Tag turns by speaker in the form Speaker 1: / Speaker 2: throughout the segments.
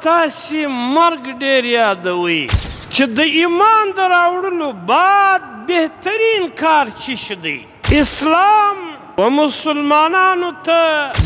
Speaker 1: تاسې مرګ ډېر یادوئ چې د ایمان د راوړلو بعد بهترین کار څه دی؟ اسلام و مسلمانانو ته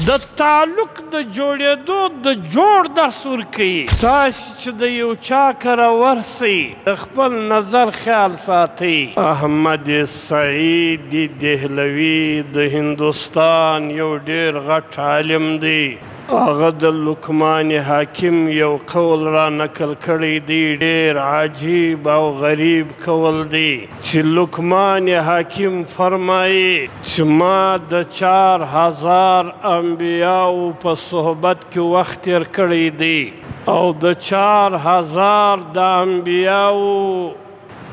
Speaker 1: د تعلق د جوړېدو د جوړ درس ورکوي. تاسې چې د یو چا کره ورسئ د خپل نظر خیال ساتئ. احمد سعید دهلوي د هندوستان یو ډېر غټ عالم دی. هغه د لقمان حکیم یو قول را نقل کړی دی، ډېر عجیب او غریب قول دی چې لقمان حکیم فرمایي چې ما د 4000 انبیاو په صحبت کې وخت تیر کړی دی او د 4000 د انبیاو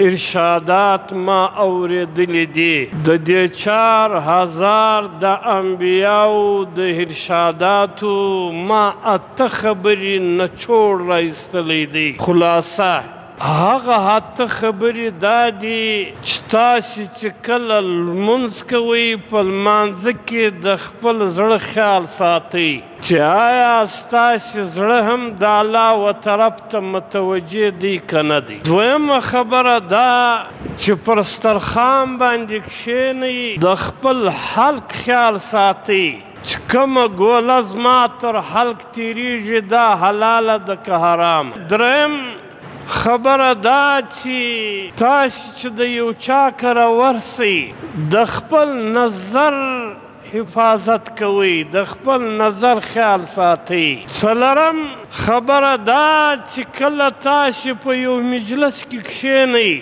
Speaker 1: ارشادات ما اوریدلی دي. د دې 4000 د انبیاو د ارشاداتو ما 8 خبرې نچوړ را ایستلی دي. خلاصه هغه 8 خبرې دا دي چې تاسې چې کله لمونځ کوئ په لمانځه کې د خپل زړه خیال ساتئ چې آیا ستاسې زړه هم د الله و طرف ته متوجه دی که نه دی. دویمه خبره دا چې پر دسترخوان باندې کښېنئ د خپل حلق خیال ساتئ چې کومه ګوله زما تر حلق تېرېږي دا حلاله ده که حرام. دریم خبره دا چې تاسې چې د یو چا کره ورسئ د خپل نظر حفاظت کوئ، د خپل نظر خیال ساتئ. څلورم خبره دا چې کله تاسې په یو مجلس کې کښېنئ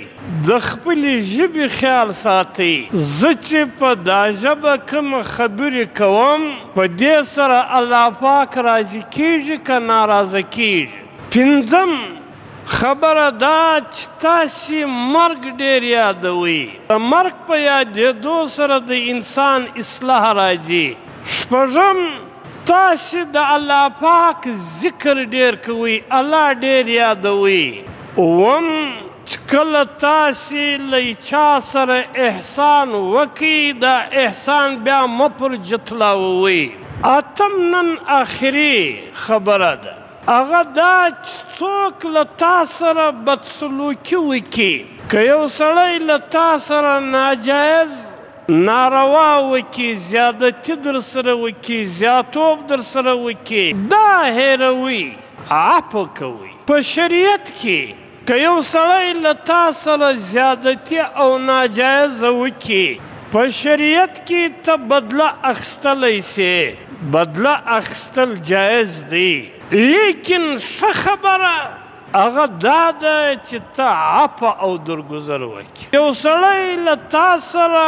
Speaker 1: د خپلې ژبې خیال ساتئ. زه چې په دا ژبه کومه خبرې کوم په دې سره الله پاک راضي کېږي که ناراضه کېږي. پنځم خبره دا چې تاسې مرګ ډېر یادوئ. د مرګ په یادېدو سره د انسان اصلاح راځي. شپږم تاسې د الله پاک ذکر ډېر کوئ، الله ډېر یادوئ. اووم چې کله تاسې له چا سره احسان وکئ دا احسان بیا مه پر جتلاوئ. اتم نن آخري خبره ده هغه دا چې څوک له تا سره بدسلوکي وکړي، که یو سړی له تا سره ناجایز ناروا وکړي، زیادتي در سره وکړي، زیاتوب در سره وکړي، دا هیروئ، عفو کوئ. په شریعت کې که یو سړی له تا سره زیادتي او ناجایزه وکړي په شریعت کې ته بدله اخیستلی سې، بدله اخیستل جایز دی. لیکن ښه خبره هغه دا ده چې ته عفو او درګذر وکړي. یو سړی له تا سره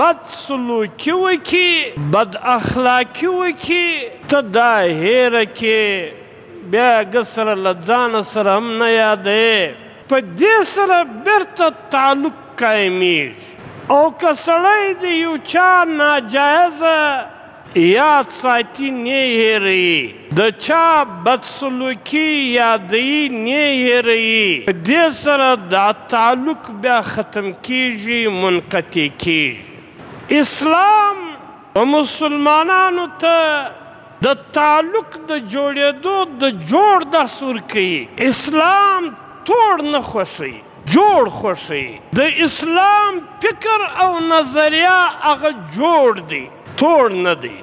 Speaker 1: بد سلوکي وکړي، بد اخلاقي وکړي، ته دا هیره کړې، بیا هغه سره له ځانه سره هم نه یادوې، په دې سره بیرته تعلق قایمیږي. او که سړی د یو چا ناجایزه یاد ساتي نه هیروي، د چا بدسلوکي یادوي نه هیروي، په دې سره دا تعلق بیا ختم کیږي، منقطع کیږي. اسلام و مسلمانانو ته د تعلق د جوړېدو د جوړ درس ورکوي. اسلام توړ نه خوښوي، جوړ خوښوي. د اسلام فکر او نظریه هغه جوړ دی، توړ نه دی.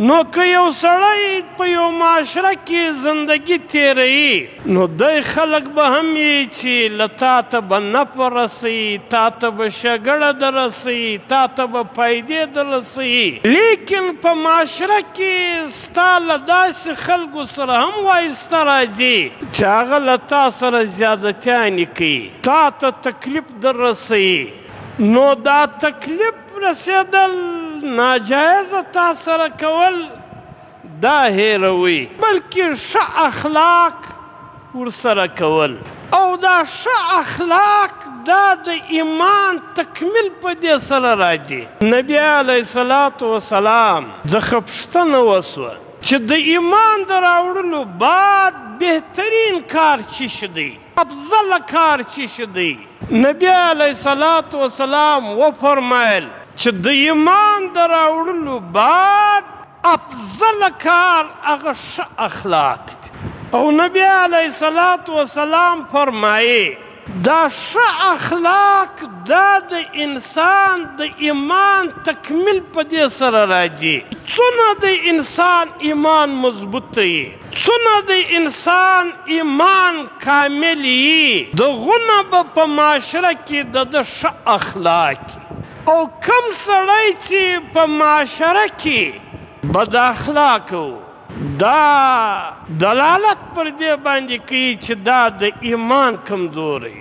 Speaker 1: نو که یو سړی په یو معاشره کې زندگی تیروي نو دی خلک به هم وي چې له تا ته به نفع رسوي، تا ته به شګړه دررسوي، تا ته به فایدې دررسوي. لیکن په معاشره کې ستا له داسې خلکو سره هم وایسته راځي چې هغه له تا سره زیادتیانې کوي، تا ته تکلیف دررسوي. نو دا تکلیف رسېدل ناجایزه تا سره کول دا هیروي، بلکې ښه اخلاق ورسره کول. او دا ښه اخلاق دا د ایمان تکمیل په دې سره راځي. نبی علیه الصلاة وسلام څخه پوښتنه وسوه چې د ایمان د راوړلو بعد بهترین کار څه دی، افضل کار څه دی؟ نبی علیه الصلاة وسلام وفرمایل چې د ایمان د راوړلو بعد افضل کار هغه ښه اخلاق دی. او نبی علیہ الصلوۃ والسلام فرمایي دا ښه اخلاق دا د انسان د ایمان تکمیل په دې سره راځي. څونه د انسان ایمان مضبوطوي، څونه د انسان ایمان کامل وي، دغونه به په معاشره کې د ښه اخلاق. او کم سړی چې په معاشره کې بد اخلاق و، دا دلالت پر دې باندې کوي چې دا د ایمان کمزوری